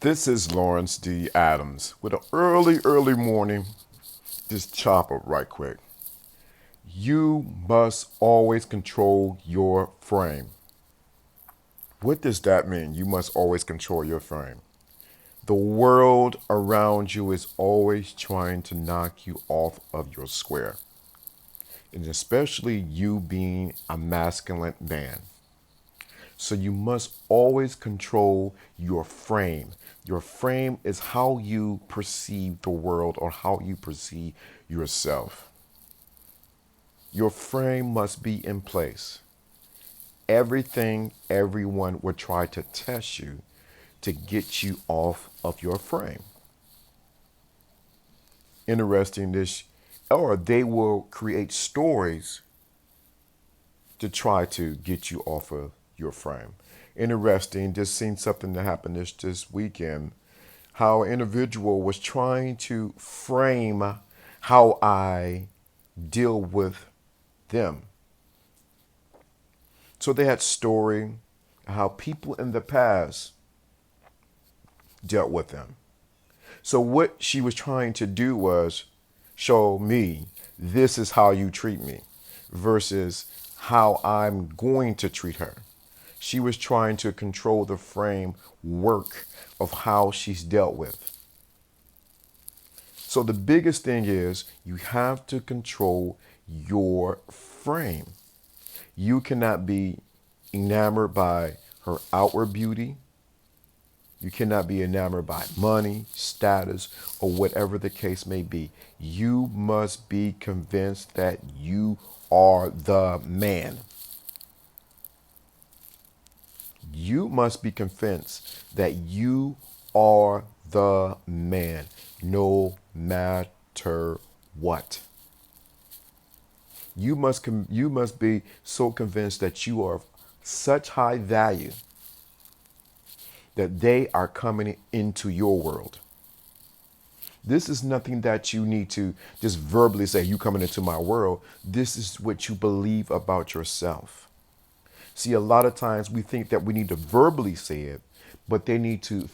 This is Lawrence D. Adams with an early morning. Just chop up right quick. You must always control your frame. What does that mean? You must always control your frame. The world around you is always trying to knock you off of your square, and especially you being a masculine man. So you must always control your frame. Your frame is how you perceive the world or how you perceive yourself. Your frame must be in place. Everything, everyone will try to test you to get you off of your frame. Interesting this, or they will create stories to try to get you off of your frame. Interesting, just seen something that happened this weekend, how an individual was trying to frame how I deal with them. So they had story how people in the past dealt with them. So what she was trying to do was show me this is how you treat me versus how I'm going to treat her. She was trying to control the framework of how she's dealt with. So the biggest thing is you have to control your frame. You cannot be enamored by her outward beauty. You cannot be enamored by money, status, or whatever the case may be. You must be convinced that you are the man. You must be convinced that you are the man, no matter what. You must be so convinced that you are of such high value that they are coming into your world. This is nothing that you need to just verbally say, you coming into my world. This is what you believe about yourself. See, a lot of times we think that we need to verbally say it, but they need to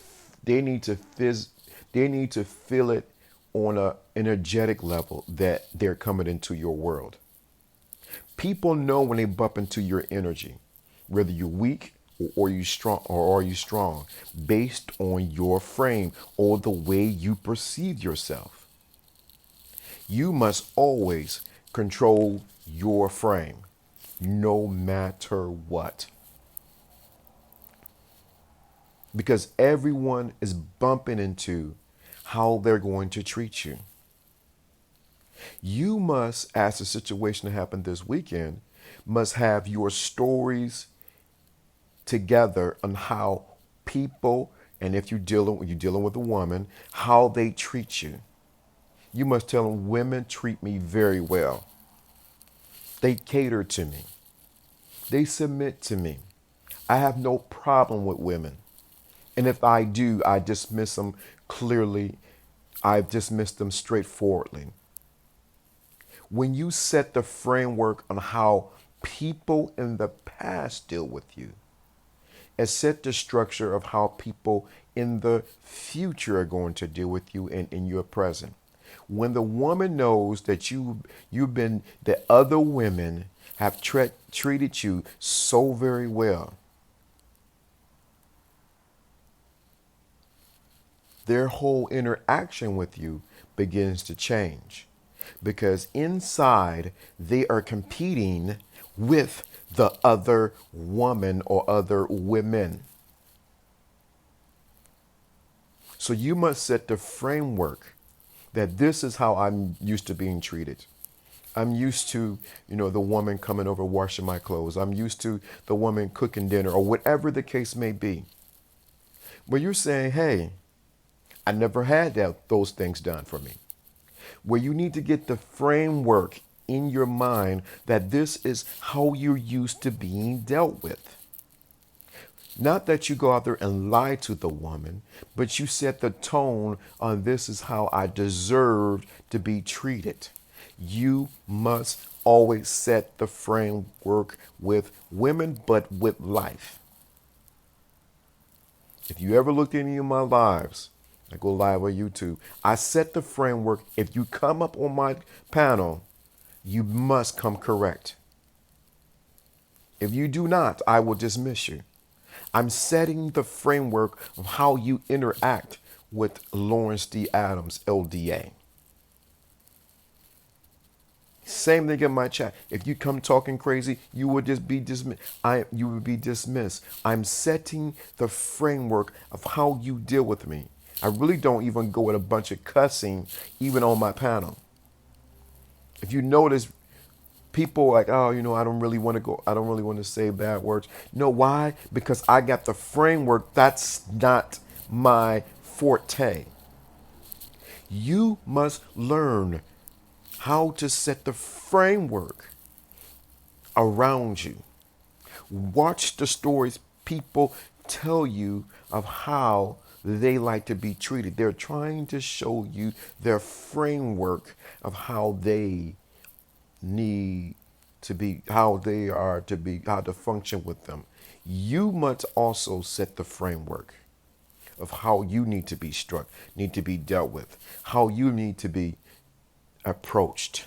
feel it on a energetic level that they're coming into your world. People know when they bump into your energy, whether you're weak or are you strong, based on your frame or the way you perceive yourself. You must always control your frame, no matter what. Because everyone is bumping into how they're going to treat you. You must, as the situation that happened this weekend, must have your stories together on how people, and if you're dealing with a woman, how they treat you. You must tell them women treat me very well. They cater to me. They submit to me. I have no problem with women. And if I do, I dismiss them clearly. I dismiss them straightforwardly. When you set the framework on how people in the past deal with you, and set the structure of how people in the future are going to deal with you in your present. When the woman knows that that other women have treated you so very well, their whole interaction with you begins to change because inside they are competing with the other woman or other women. So you must set the framework that this is how I'm used to being treated. I'm used to, the woman coming over washing my clothes. I'm used to the woman cooking dinner or whatever the case may be. But you're saying, hey, I never had those things done for me. Where you need to get the framework in your mind that this is how you're used to being dealt with. Not that you go out there and lie to the woman, but you set the tone on this is how I deserve to be treated. You must always set the framework with women, but with life. If you ever looked at any of my lives, I go live on YouTube, I set the framework. If you come up on my panel, you must come correct. If you do not, I will dismiss you. I'm setting the framework of how you interact with Lawrence D. Adams, LDA. Same thing in my chat. If you come talking crazy, you would just be dismissed. You would be dismissed. I'm setting the framework of how you deal with me. I really don't even go with a bunch of cussing, even on my panel. If you notice, people like, oh, I don't really want to go. I don't really want to say bad words. No, why? Because I got the framework. That's not my forte. You must learn how to set the framework around you. Watch the stories people tell you of how they like to be treated. They're trying to show you their framework of how they need to be, how they are to be, how to function with them. You must also set the framework of how you need to be struck, need to be dealt with, how you need to be approached.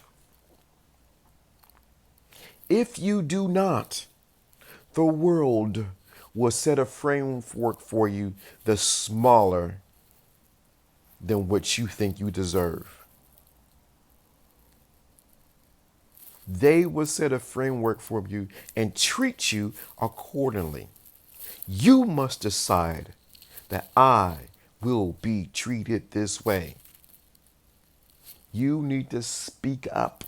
If you do not, the world will set a framework for you the smaller than what you think you deserve. They will set a framework for you and treat you accordingly. You must decide that I will be treated this way. You need to speak up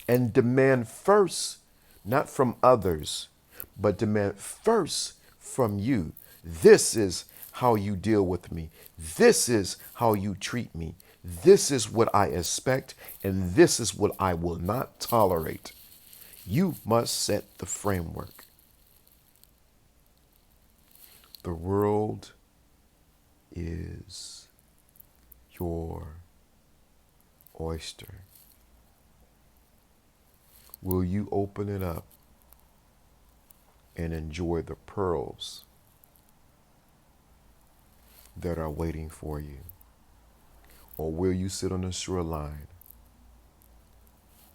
and demand first, not from others, but demand first from you. This is how you deal with me. This is how you treat me. This is what I expect, and this is what I will not tolerate. You must set the framework. The world is your oyster. Will you open it up and enjoy the pearls that are waiting for you? Or will you sit on the shoreline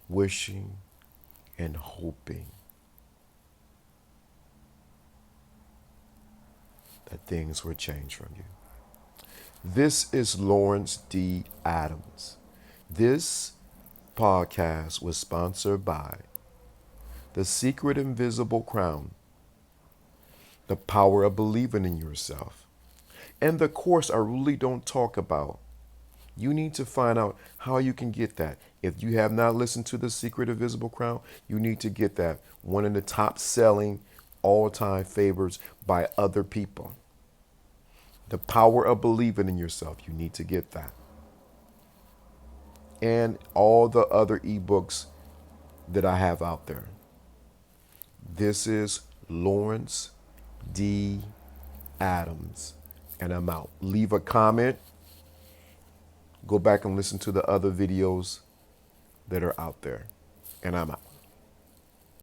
wishing and hoping that things will change from you? This is Lawrence D. Adams. This podcast was sponsored by The Secret Invisible Crown, The Power of Believing in Yourself, and the course I really don't talk about. You need to find out how you can get that. If you have not listened to The Secret Invisible Crown, you need to get that. One of the top selling all-time favorites by other people. The Power of Believing in Yourself. You need to get that. And all the other ebooks that I have out there. This is Lawrence D. Adams, and I'm out. Leave a comment. Go back and listen to the other videos that are out there, and I'm out.